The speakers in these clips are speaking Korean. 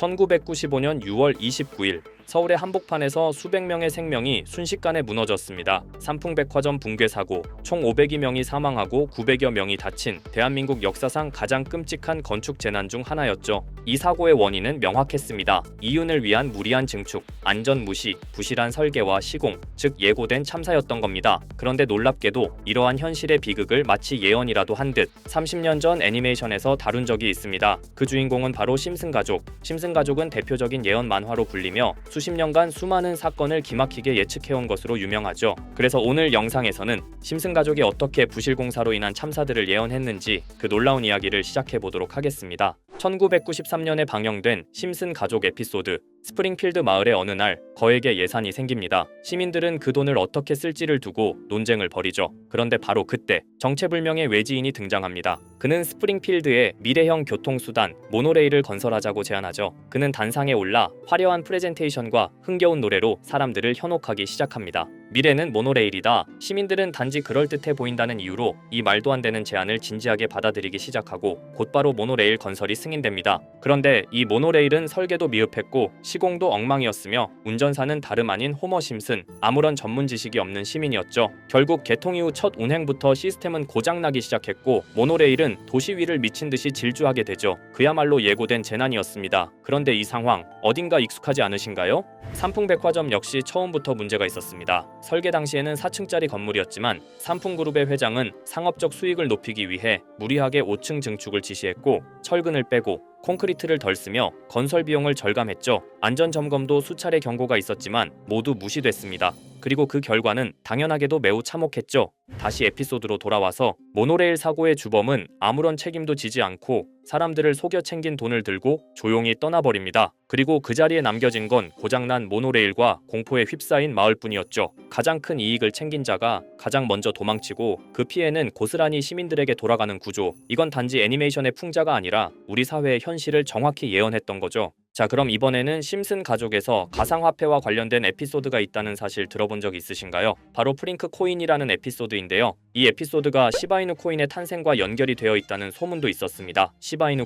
1995년 6월 29일 서울의 한복판에서 수백 명의 생명이 순식간에 무너졌습니다. 삼풍백화점 붕괴 사고, 총 502명이 사망하고 900여 명이 다친 대한민국 역사상 가장 끔찍한 건축 재난 중 하나였죠. 이 사고의 원인은 명확했습니다. 이윤을 위한 무리한 증축, 안전 무시, 부실한 설계와 시공, 즉 예고된 참사였던 겁니다. 그런데 놀랍게도 이러한 현실의 비극을 마치 예언이라도 한 듯 30년 전 애니메이션에서 다룬 적이 있습니다. 그 주인공은 바로 심슨 가족. 심슨 가족은 대표적인 예언 만화로 불리며 수십 년간 수많은 사건을 기막히게 예측해온 것으로 유명하죠. 그래서 오늘 영상에서는 심슨 가족이 어떻게 부실공사로 인한 참사들을 예언했는지 그 놀라운 이야기를 시작해보도록 하겠습니다. 1993년에 방영된 심슨 가족 에피소드. 스프링필드 마을의 어느 날 거액의 예산이 생깁니다. 시민들은 그 돈을 어떻게 쓸지를 두고 논쟁을 벌이죠. 그런데 바로 그때 정체불명의 외지인이 등장합니다. 그는 스프링필드에 미래형 교통수단 모노레일을 건설하자고 제안하죠. 그는 단상에 올라 화려한 프레젠테이션과 흥겨운 노래로 사람들을 현혹하기 시작합니다. 미래는 모노레일이다. 시민들은 단지 그럴듯해 보인다는 이유로 이 말도 안 되는 제안을 진지하게 받아들이기 시작하고 곧바로 모노레일 건설이 승인됩니다. 그런데 이 모노레일은 설계도 미흡했고 시공도 엉망이었으며 운전사는 다름 아닌 호머 심슨, 아무런 전문 지식이 없는 시민이었죠. 결국 개통 이후 첫 운행부터 시스템은 고장나기 시작했고 모노레일은 도시 위를 미친 듯이 질주하게 되죠. 그야말로 예고된 재난이었습니다. 그런데 이 상황 어딘가 익숙하지 않으신가요? 삼풍백화점 역시 처음부터 문제가 있었습니다. 설계 당시에는 4층짜리 건물이었지만 삼풍그룹의 회장은 상업적 수익을 높이기 위해 무리하게 5층 증축을 지시했고 철근을 빼고 콘크리트를 덜 쓰며 건설 비용을 절감했죠. 안전점검도 수차례 경고가 있었지만 모두 무시됐습니다. 그리고 그 결과는 당연하게도 매우 참혹했죠. 다시 에피소드로 돌아와서 모노레일 사고의 주범은 아무런 책임도 지지 않고 사람들을 속여 챙긴 돈을 들고 조용히 떠나버립니다. 그리고 그 자리에 남겨진 건 고장난 모노레일과 공포에 휩싸인 마을뿐이었죠. 가장 큰 이익을 챙긴 자가 가장 먼저 도망치고 그 피해는 고스란히 시민들에게 돌아가는 구조. 이건 단지 애니메이션의 풍자가 아니라 우리 사회의 현실을 정확히 예언했던 거죠. 자, 그럼 이번에는 심슨 가족에서 가상화폐와 관련된 에피소드가 있다는 사실 들어본 적 있으신가요? 바로 프링크 코인이라는 에피소드인데요. 이 에피소드가 시바이누 코인의 탄생과 연결이 되어 있다는 소문도 있었습니다. 시바이누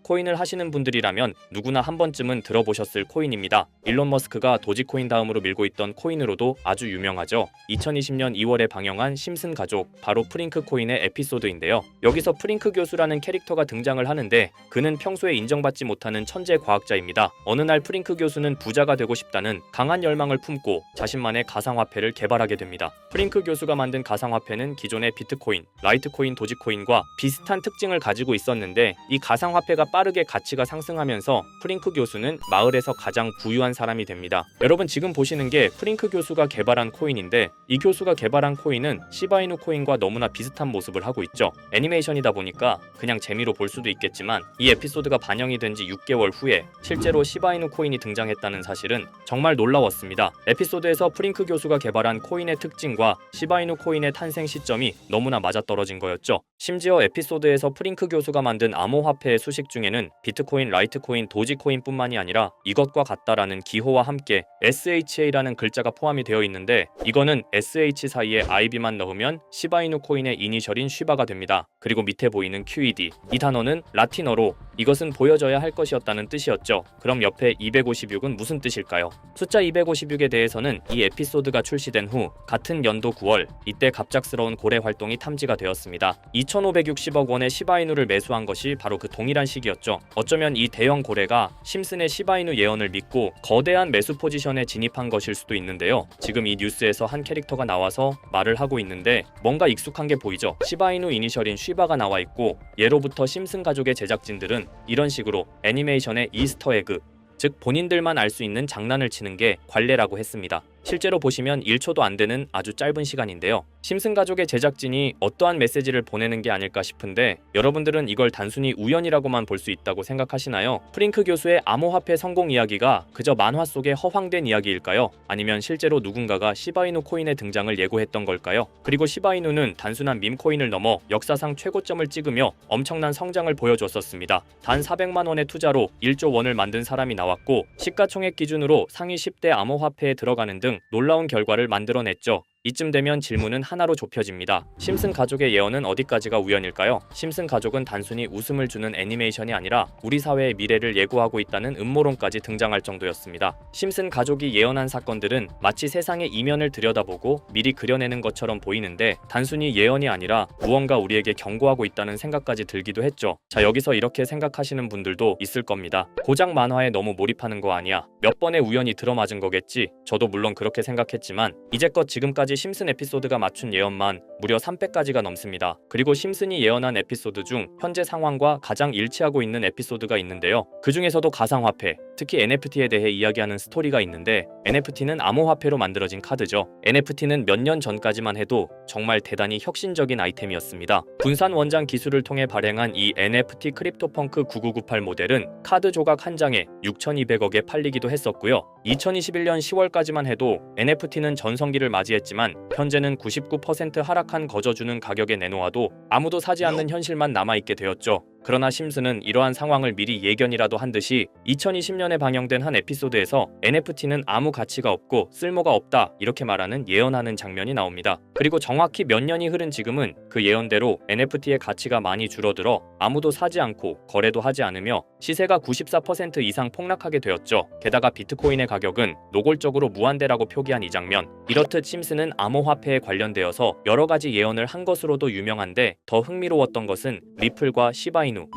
코인을 하시는 분들이라면 누구나 한 번쯤은 들어보셨을 코인입니다. 일론 머스크가 도지코인 다음으로 밀고 있던 코인으로도 아주 유명하죠. 2020년 2월에 방영한 심슨 가족, 바로 프링크 코인의 에피소드인데요. 여기서 프링크 교수라는 캐릭터가 등장을 하는데 그는 평소에 인정받지 못하는 천재 과학자입니다. 어느 날 프링크 교수는 부자가 되고 싶다는 강한 열망을 품고 자신만의 가상화폐를 개발하게 됩니다. 프링크 교수가 만든 가상화폐는 기존의 비트코인, 라이트코인, 도지코인과 비슷한 특징을 가지고 있었는데 이 가상화폐가 빠르게 가치가 상승하면서 프링크 교수는 마을에서 가장 부유한 사람이 됩니다. 여러분 지금 보시는 게 프링크 교수가 개발한 코인인데 이 교수가 개발한 코인은 시바이누 코인과 너무나 비슷한 모습을 하고 있죠. 애니메이션이다 보니까 그냥 재미로 볼 수도 있겠지만 이 에피소드가 반영이 된 지 6개월 후에 실제로 시바이누 코인이 등장했다는 사실은 정말 놀라웠습니다. 에피소드에서 프링크 교수가 개발한 코인의 특징과 시바이누 코인의 탄생 시점이 너무나 맞아떨어진 거였죠. 심지어 에피소드에서 프링크 교수가 만든 암호화폐의 수식 중에는 비트코인, 라이트코인, 도지코인뿐만이 아니라 이것과 같다라는 기호와 함께 SHA라는 글자가 포함이 되어 있는데 이거는 SH 사이에 IB만 넣으면 시바이누 코인의 이니셜인 쉬바가 됩니다. 그리고 밑에 보이는 QED, 이 단어는 라틴어로 이것은 보여져야 할 것이었다는 뜻이었죠. 그럼 옆에 256은 무슨 뜻일까요? 숫자 256에 대해서는 이 에피소드가 출시된 후 같은 연도 9월 이때 갑작스러운 고래 활동이 탐지가 되었습니다. 2,560억 원의 시바이누를 매수한 것이 바로 그 동일한 시기였죠. 어쩌면 이 대형 고래가 심슨의 시바이누 예언을 믿고 거대한 매수 포지션에 진입한 것일 수도 있는데요. 지금 이 뉴스에서 한 캐릭터가 나와서 말을 하고 있는데 뭔가 익숙한 게 보이죠. 시바이누 이니셜인 쉬바가 나와 있고 예로부터 심슨 가족의 제작진들은 이런 식으로 애니메이션의 이스터 에그, 즉 본인들만 알 수 있는 장난을 치는 게 관례라고 했습니다. 실제로 보시면 1초도 안 되는 아주 짧은 시간인데요. 심슨 가족의 제작진이 어떠한 메시지를 보내는 게 아닐까 싶은데 여러분들은 이걸 단순히 우연이라고만 볼 수 있다고 생각하시나요? 프링크 교수의 암호화폐 성공 이야기가 그저 만화 속의 허황된 이야기일까요? 아니면 실제로 누군가가 시바이누 코인의 등장을 예고했던 걸까요? 그리고 시바이누는 단순한 밈코인을 넘어 역사상 최고점을 찍으며 엄청난 성장을 보여줬었습니다. 단 400만 원의 투자로 1조 원을 만든 사람이 나왔고 시가총액 기준으로 상위 10대 암호화폐에 들어가는 등 놀라운 결과를 만들어냈죠. 이쯤 되면 질문은 하나로 좁혀집니다. 심슨 가족의 예언은 어디까지가 우연일까요? 심슨 가족은 단순히 웃음을 주는 애니메이션이 아니라 우리 사회의 미래를 예고하고 있다는 음모론까지 등장할 정도였습니다. 심슨 가족이 예언한 사건들은 마치 세상의 이면을 들여다보고 미리 그려내는 것처럼 보이는데 단순히 예언이 아니라 무언가 우리에게 경고하고 있다는 생각까지 들기도 했죠. 자, 여기서 이렇게 생각하시는 분들도 있을 겁니다. 고작 만화에 너무 몰입하는 거 아니야? 몇 번의 우연이 들어맞은 거겠지? 저도 물론 그렇게 생각했지만 이제껏 지금까지 심슨 에피소드가 맞춘 예언만 무려 300가지가 넘습니다. 그리고 심슨이 예언한 에피소드 중 현재 상황과 가장 일치하고 있는 에피소드가 있는데요. 그 중에서도 가상화폐, 특히 NFT에 대해 이야기하는 스토리가 있는데 NFT는 암호화폐로 만들어진 카드죠. NFT는 몇 년 전까지만 해도 정말 대단히 혁신적인 아이템이었습니다. 분산 원장 기술을 통해 발행한 이 NFT 크립토펑크 9998 모델은 카드 조각 한 장에 6,200억에 팔리기도 했었고요. 2021년 10월까지만 해도 NFT는 전성기를 맞이했지만 현재는 99% 하락한 거저주는 가격에 내놓아도 아무도 사지 않는 현실만 남아있게 되었죠. 그러나 심슨은 이러한 상황을 미리 예견이라도 한 듯이 2020년에 방영된 한 에피소드에서 NFT는 아무 가치가 없고 쓸모가 없다 이렇게 말하는 예언하는 장면이 나옵니다. 그리고 정확히 몇 년이 흐른 지금은 그 예언대로 NFT의 가치가 많이 줄어들어 아무도 사지 않고 거래도 하지 않으며 시세가 94% 이상 폭락하게 되었죠. 게다가 비트코인의 가격은 노골적으로 무한대라고 표기한 이 장면, 이렇듯 심슨은 암호화폐에 관련되어서 여러 가지 예언을 한 것으로도 유명한데 더 흥미로웠던 것은 리플과 시바이누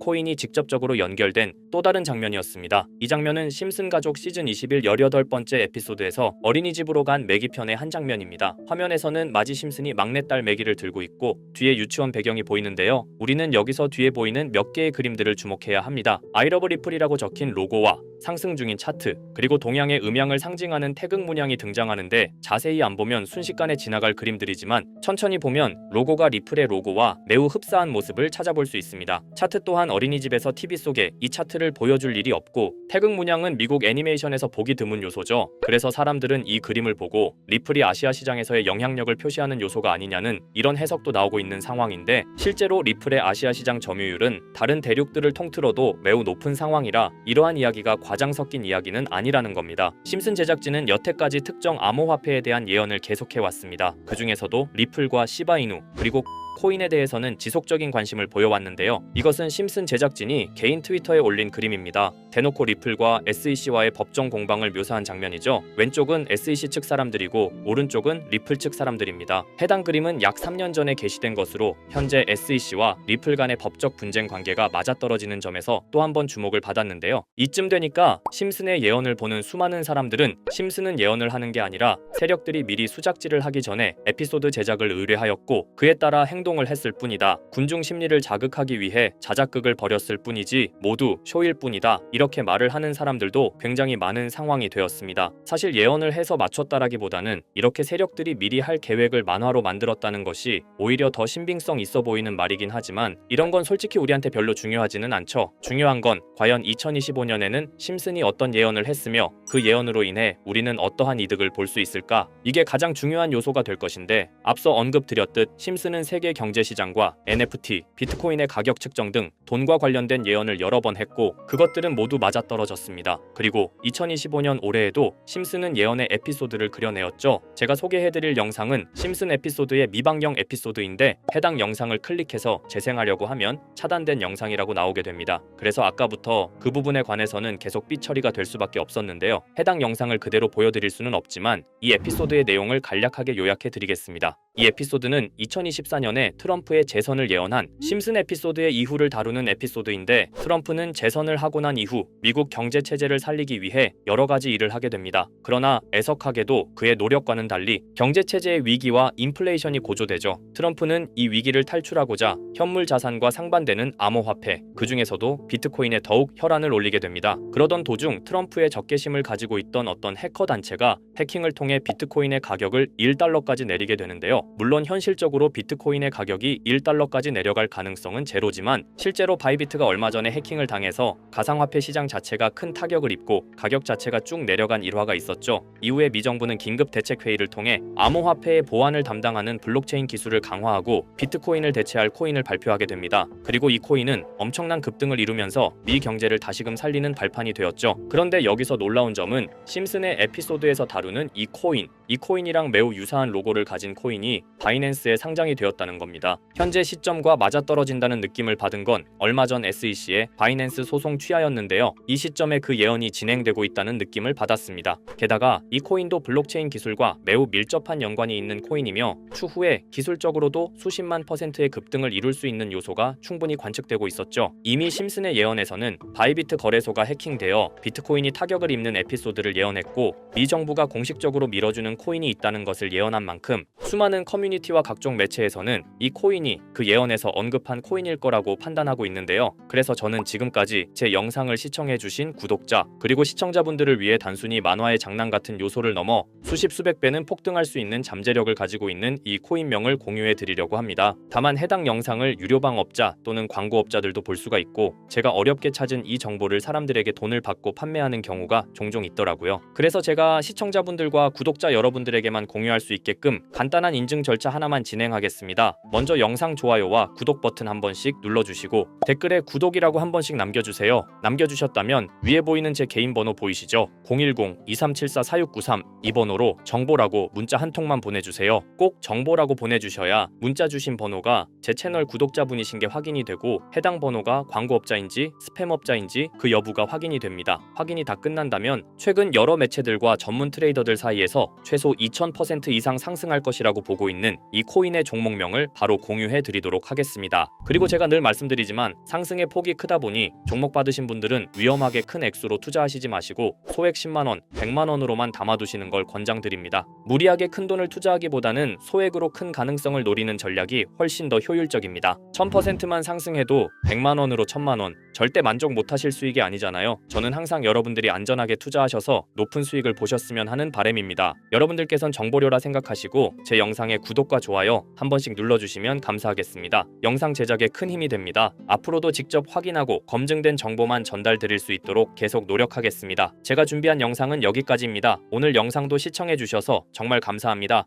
코인이 직접적으로 연결된 또 다른 장면이었습니다. 이 장면은 심슨 가족 시즌 21 18번째 에피소드에서 어린이집으로 간 매기 편의 한 장면입니다. 화면에서는 마지 심슨이 막내딸 매기를 들고 있고 뒤에 유치원 배경이 보이는데요. 우리는 여기서 뒤에 보이는 몇 개의 그림들을 주목해야 합니다. I love 리플이라고 적힌 로고와 상승 중인 차트, 그리고 동양의 음양을 상징하는 태극 문양이 등장하는데 자세히 안 보면 순식간에 지나갈 그림들이지만 천천히 보면 로고가 리플의 로고와 매우 흡사한 모습을 찾아볼 수 있습니다. 차트 또한 어린이집에서 TV 속에 이 차트를 보여줄 일이 없고 태극 문양은 미국 애니메이션에서 보기 드문 요소죠. 그래서 사람들은 이 그림을 보고 리플이 아시아 시장에서의 영향력을 표시하는 요소가 아니냐는 이런 해석도 나오고 있는 상황인데 실제로 리플의 아시아 시장 점유율은 다른 대륙들을 통틀어도 매우 높은 상황이라 이러한 이야기가 과장 섞인 이야기는 아니라는 겁니다. 심슨 제작진은 여태까지 특정 암호화폐에 대한 예언을 계속해왔습니다. 그 중에서도 리플과 시바이누 그리고 코인에 대해서는 지속적인 관심을 보여왔는데요. 이것은 심슨 제작진이 개인 트위터에 올린 그림입니다. 대놓고 리플과 SEC와의 법정 공방을 묘사한 장면이죠. 왼쪽은 SEC 측 사람들이고 오른쪽은 리플 측 사람들입니다. 해당 그림은 약 3년 전에 게시된 것으로 현재 SEC와 리플 간의 법적 분쟁 관계가 맞아떨어지는 점에서 또 한 번 주목을 받았는데요. 이쯤 되니까 심슨의 예언을 보는 수많은 사람들은 심슨은 예언을 하는 게 아니라 세력들이 미리 수작질을 하기 전에 에피소드 제작을 의뢰하였고 그에 따라 행동을 했을 뿐이다. 군중 심리를 자극하기 위해 자작극을 벌였을 뿐이지 모두 쇼일 뿐이다. 이렇게 말을 하는 사람들도 굉장히 많은 상황이 되었습니다. 사실 예언을 해서 맞췄다라기보다는 이렇게 세력들이 미리 할 계획을 만화로 만들었다는 것이 오히려 더 신빙성 있어 보이는 말이긴 하지만 이런 건 솔직히 우리한테 별로 중요하지는 않죠. 중요한 건 과연 2025년에는 심슨이 어떤 예언을 했으며 그 예언으로 인해 우리는 어떠한 이득을 볼 수 있을까? 이게 가장 중요한 요소가 될 것인데 앞서 언급드렸듯 심슨은 세계 경제시장과 NFT, 비트코인의 가격 측정 등 돈과 관련된 예언을 여러 번 했고 그것들은 모두 맞아떨어졌습니다. 그리고 2025년 올해에도 심슨은 예언의 에피소드를 그려내었죠. 제가 소개해드릴 영상은 심슨 에피소드의 미방영 에피소드인데 해당 영상을 클릭해서 재생하려고 하면 차단된 영상이라고 나오게 됩니다. 그래서 아까부터 그 부분에 관해서는 계속 삐처리가 될 수밖에 없었는데요. 해당 영상을 그대로 보여드릴 수는 없지만 이 에피소드의 내용을 간략하게 요약해드리겠습니다. 이 에피소드는 2024년에 트럼프의 재선을 예언한 심슨 에피소드의 이후를 다루는 에피소드인데 트럼프는 재선을 하고 난 이후 미국 경제 체제를 살리기 위해 여러 가지 일을 하게 됩니다. 그러나 애석하게도 그의 노력과는 달리 경제 체제의 위기와 인플레이션이 고조되죠. 트럼프는 이 위기를 탈출하고자 현물 자산과 상반되는 암호화폐, 그 중에서도 비트코인에 더욱 혈안을 올리게 됩니다. 그러던 도중 트럼프의 적개심을 가지고 있던 어떤 해커 단체가 해킹을 통해 비트코인의 가격을 1달러까지 내리게 되는데요. 물론 현실적으로 비트코인의 가격이 1달러까지 내려갈 가능성은 제로지만 실제로 바이비트가 얼마 전에 해킹을 당해서 가상화폐 시장 자체가 큰 타격을 입고 가격 자체가 쭉 내려간 일화가 있었죠. 이후에 미 정부는 긴급 대책 회의를 통해 암호화폐의 보안을 담당하는 블록체인 기술을 강화하고 비트코인을 대체할 코인을 발표하게 됩니다. 그리고 이 코인은 엄청난 급등을 이루면서 미 경제를 다시금 살리는 발판이 되었죠. 그런데 여기서 놀라운 점은 심슨의 에피소드에서 다루는 이 코인, 이 코인이랑 매우 유사한 로고를 가진 코인이 바이낸스에 상장이 되었다는 겁니다. 현재 시점과 맞아떨어진다는 느낌을 받은 건 얼마 전 SEC의 바이낸스 소송 취하였는데요. 이 시점에 그 예언이 진행되고 있다는 느낌을 받았습니다. 게다가 이 코인도 블록체인 기술과 매우 밀접한 연관이 있는 코인이며 추후에 기술적으로도 수십만 %의 급등을 이룰 수 있는 요소가 충분히 관측되고 있었죠. 이미 심슨의 예언에서는 바이비트 거래소가 해킹되어 비트코인이 타격을 입는 에피소드를 예언했고 미 정부가 공식적으로 밀어주는 코인이 있다는 것을 예언한 만큼 수많은 커뮤니티와 각종 매체에서는 이 코인이 그 예언에서 언급한 코인일 거라고 판단하고 있는데요. 그래서 저는 지금까지 제 영상을 시청해주신 구독자 그리고 시청자분들을 위해 단순히 만화의 장난 같은 요소를 넘어 수십 수백 배는 폭등할 수 있는 잠재력을 가지고 있는 이 코인명을 공유해 드리려고 합니다. 다만 해당 영상을 유료방업자 또는 광고업자들도 볼 수가 있고 제가 어렵게 찾은 이 정보를 사람들에게 돈을 받고 판매하는 경우가 종종 있더라고요. 그래서 제가 시청자분들과 구독자 여러분들에게만 공유할 수 있게끔 간단한 인증 절차 하나만 진행하겠습니다. 먼저 영상 좋아요와 구독 버튼 한 번씩 눌러주시고 댓글에 구독이라고 한 번씩 남겨주세요. 남겨주셨다면 위에 보이는 제 개인 번호 보이시죠? 010-2374-4693 이 번호로 정보라고 문자 한 통만 보내주세요. 꼭 정보라고 보내주셔야 문자 주신 번호가 제 채널 구독자분이신 게 확인이 되고 해당 번호가 광고업자인지 스팸업자인지 그 여부가 확인이 됩니다. 확인이 다 끝난다면 최근 여러 매체들과 전문 트레이더들 사이에서 최소 2000% 이상 상승할 것이라고 보고 있는 이 코인의 종목명을 바로 공유해 드리도록 하겠습니다. 그리고 제가 늘 말씀드리지만 상승의 폭이 크다 보니 종목 받으신 분들은 위험하게 큰 액수로 투자하시지 마시고 소액 10만원, 100만원으로만 담아두시는 걸 권장드립니다. 무리하게 큰 돈을 투자하기보다는 소액으로 큰 가능성을 노리는 전략이 훨씬 더 효율적입니다. 1000%만 상승해도 100만원으로 1000만원 절대 만족 못하실 수익이 아니잖아요. 저는 항상 여러분들이 안전하게 투자하셔서 높은 수익을 보셨으면 하는 바람입니다. 여러분들께선 정보료라 생각하시고 제 영상에 구독과 좋아요 한 번씩 눌러주시면 감사하겠습니다. 영상 제작에 큰 힘이 됩니다. 앞으로도 직접 확인하고 검증된 정보만 전달드릴 수 있도록 계속 노력하겠습니다. 제가 준비한 영상은 여기까지입니다. 오늘 영상도 시청해주셔서 정말 감사합니다.